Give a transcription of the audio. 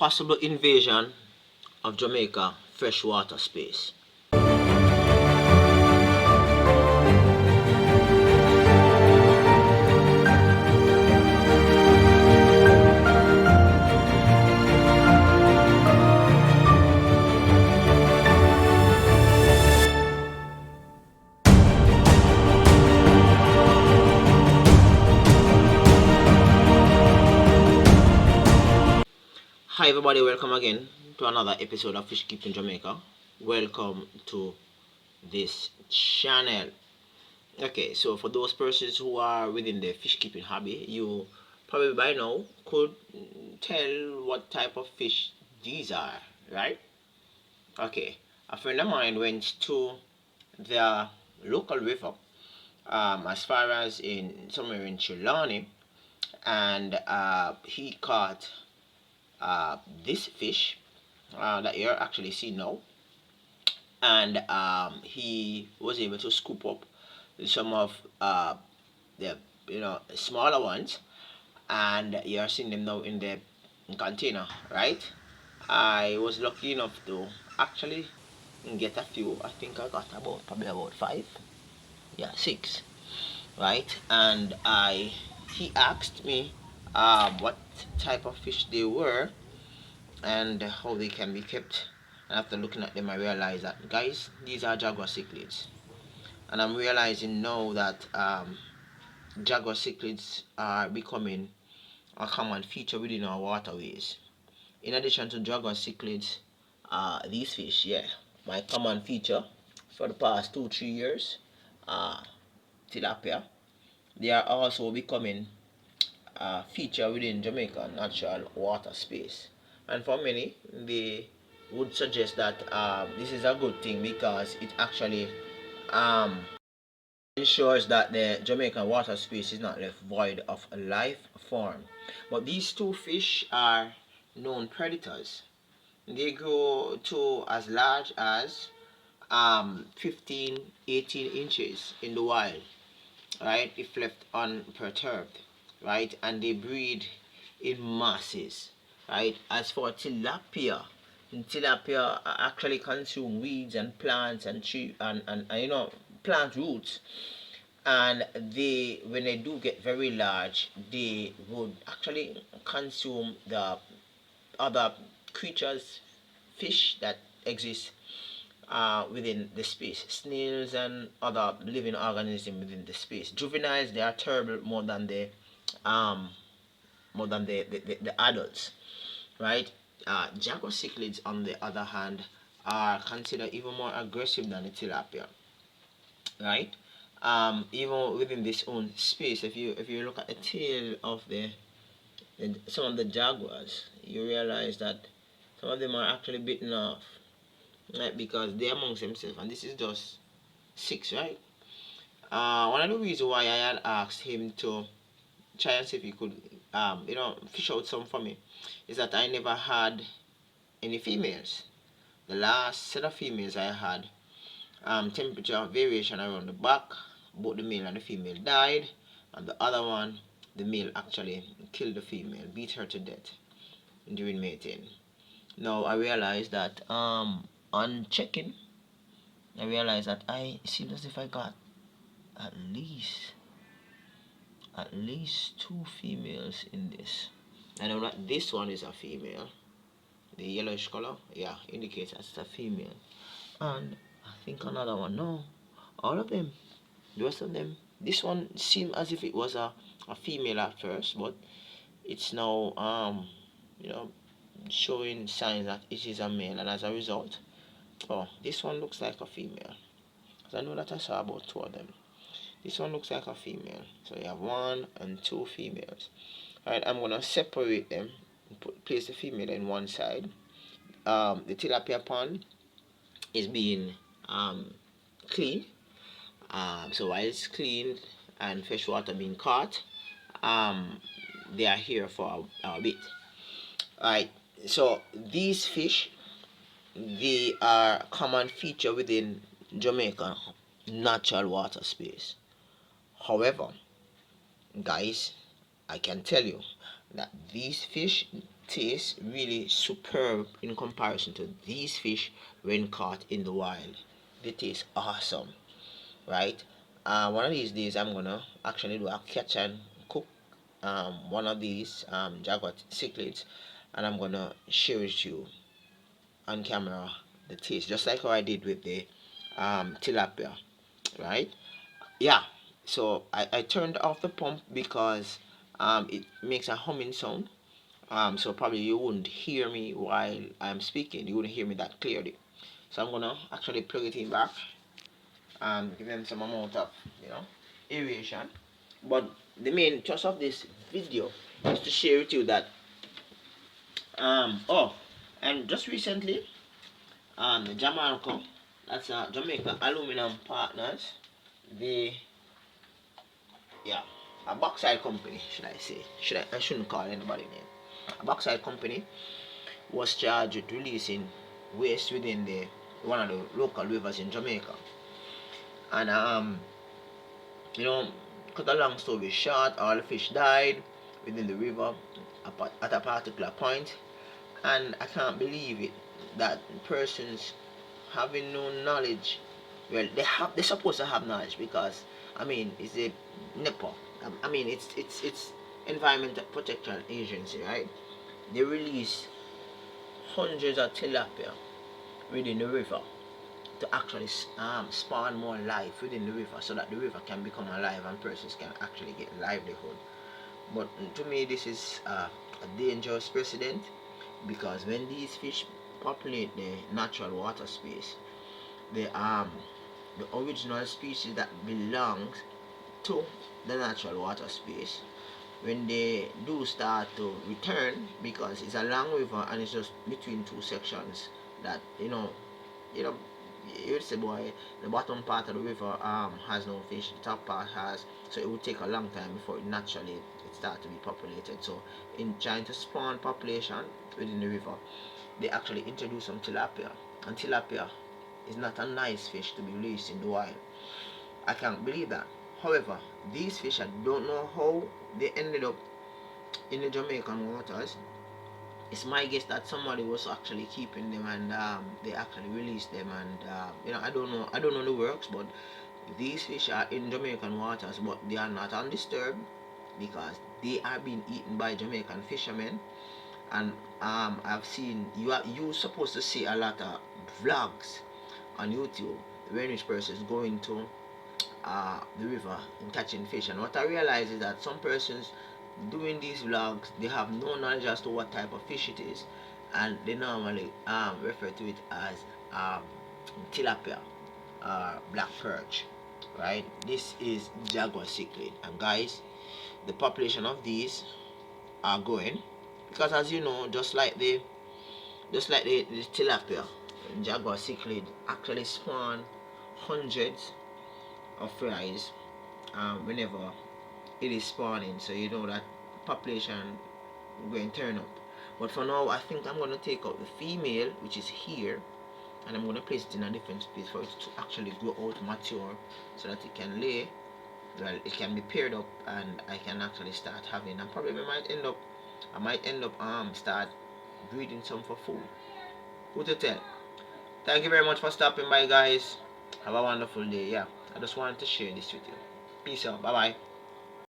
possible invasion of Jamaica freshwater space. Hi everybody, welcome again to another episode of Fish Keeping Jamaica. Welcome to this channel. Okay, so for those persons who are within the fish keeping hobby, you probably by now could tell what type of fish these are, right? Okay, a friend of mine went to the local river, as far as in somewhere in Trelawney, and he caught this fish that you're actually seeing now, and he was able to scoop up some of the smaller ones, and you're seeing them now in the container, right? I was lucky enough to actually get a few. I think I got probably about 5, yeah, 6, right? And he asked me what type of fish they were and how they can be kept. And after looking at them, I realized that, guys, these are Jaguar Cichlids, and I'm realizing now that Jaguar Cichlids are becoming a common feature within our waterways. In addition to Jaguar Cichlids, these fish, yeah, my common feature for the past 2-3 years, Tilapia, they are also becoming a feature within Jamaica natural water space. And for many, they would suggest that this is a good thing because it actually ensures that the Jamaican water space is not left void of a life form. But these two fish are known predators. They grow to as large as 15-18 inches in the wild, right, if left unperturbed, right, and they breed in masses, right. As for tilapia actually consume weeds and plants and tree and plant roots, and they, when they do get very large, they would actually consume the other creatures, fish that exist within the space, snails and other living organisms within the space. Juveniles, they are terrible um, more than the adults, right? Jaguar cichlids, on the other hand, are considered even more aggressive than the tilapia, right? Even within this own space, if you look at the tail of some of the jaguars, you realize that some of them are actually bitten off, right? Because they're amongst themselves, and this is just 6, right? One of the reasons why I had asked him to try and see if he could, fish out some for me, is that I never had any females. The last set of females I had, temperature variation around the back. Both the male and the female died, and the other one, the male actually killed the female, beat her to death during mating. Now I realized that on checking, I realized that it seems as if I got at least 2 females in this. I know that this one is a female. The yellowish color, yeah, indicates that it's a female. And I think another one, no, all of them, the rest of them. This one seemed as if it was a female at first, but it's now showing signs that it is a male, and as a result, oh, this one looks like a female. Because I know that I saw about 2 of them. This one looks like a female. So you have 1 and 2 females. Alright, I'm gonna separate them and place the female in one side. The tilapia pond is being cleaned. So while it's cleaned and fresh water being caught, they are here for a bit. Alright, so these fish, they are a common feature within Jamaica natural water space. However, guys, I can tell you that these fish taste really superb in comparison to these fish when caught in the wild. They taste awesome, right? One of these days I'm gonna actually do a catch and cook one of these Jaguar Cichlids, and I'm gonna share with you on camera the taste, just like how I did with the tilapia, right? Yeah. So I turned off the pump because it makes a humming sound. So probably you wouldn't hear me while I'm speaking. You wouldn't hear me that clearly. So I'm gonna actually plug it in back and give them some amount of aeration. But the main thrust of this video is to share with you that oh, and just recently Jamaica, that's Jamaica Aluminum Partners, the yeah, a bauxite company, should I say? I shouldn't call anybody name. A bauxite company was charged with releasing waste within the one of the local rivers in Jamaica. And you know, cut a long story short, all the fish died within the river at a particular point, and I can't believe it that persons having no knowledge, well, they're supposed to have knowledge because I mean it's a NEPA. I mean it's Environmental Protection Agency, right? They release hundreds of tilapia within the river to actually spawn more life within the river so that the river can become alive and persons can actually get livelihood. But to me, this is a dangerous precedent because when these fish populate the natural water space, the original species that belongs to the natural water space, when they do start to return, because it's a long river and it's just between two sections that you know you'd say, boy, the bottom part of the river has no fish, the top part has, so it would take a long time before it naturally it start to be populated. So in trying to spawn population within the river, they actually introduce some tilapia, and tilapia is not a nice fish to be released in the wild. I can't believe that. However, these fish, I don't know how they ended up in the Jamaican waters. It's my guess that somebody was actually keeping them, and they actually released them. And I don't know the works, but these fish are in Jamaican waters, but they are not undisturbed because they are being eaten by Jamaican fishermen. And I've seen you supposed to see a lot of vlogs on YouTube when this person is going to the river and catching fish. And what I realize is that some persons doing these vlogs, they have no knowledge as to what type of fish it is, and they normally refer to it as tilapia, black perch, right? This is Jaguar cichlid, and guys, the population of these are going because, as you know, just like the tilapia, Jaguar cichlid actually spawn hundreds of fries whenever it is spawning, so you know that population will going to turn up. But for now, I think I'm going to take out the female, which is here, and I'm going to place it in a different space for it to actually grow out mature so that it can lay. Well, it can be paired up and I can actually start having, and probably I might end up start breeding some for food. Who to tell? Thank you very much for stopping by, guys. Have a wonderful day. Yeah, I just wanted to share this with you. Peace out. Bye bye.